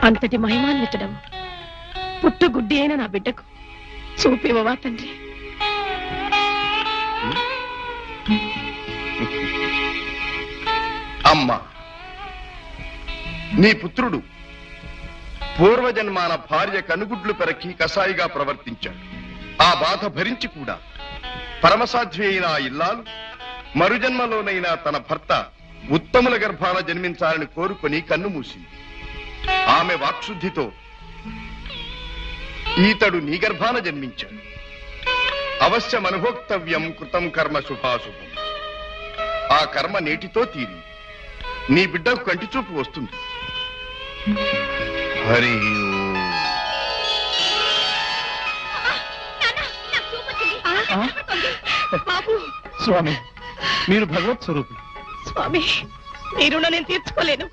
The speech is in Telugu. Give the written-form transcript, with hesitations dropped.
అంతటి మహిమాన్వితడం పుట్టుగుడ్డి అయిన నా బిడ్డకు చూపివవా తండ్రి. అమ్మా, నీ పుత్రుడు పూర్వజన్మాన భార్య కనుగుడ్లు పెరకి కసాయిగా ప్రవర్తించాడు. ఆ బాధ భరించి కూడా పరమసాధ్వి అయిన ఆ ఇల్లాలు మరుజన్మలోనైనా తన భర్త ఉత్తముల గర్భాన జన్మించాలని కోరుకొని కన్ను మూసింది. ఆమె వాక్శుద్ధితో ఈతడు నీ గర్భాన జన్మించాడు. అవశ్యం అనుభోక్తవ్యం కృతం కర్మ శుభాశుభం. ఆ కర్మ నేటితో తీరి నీ బిడ్డకు కంటిచూపు వస్తుంది. హరి బాబు, స్వామి, మీరు భగవత్ స్వరూపులు. స్వామి, మీ రుణం నేను తీర్చుకోలేను.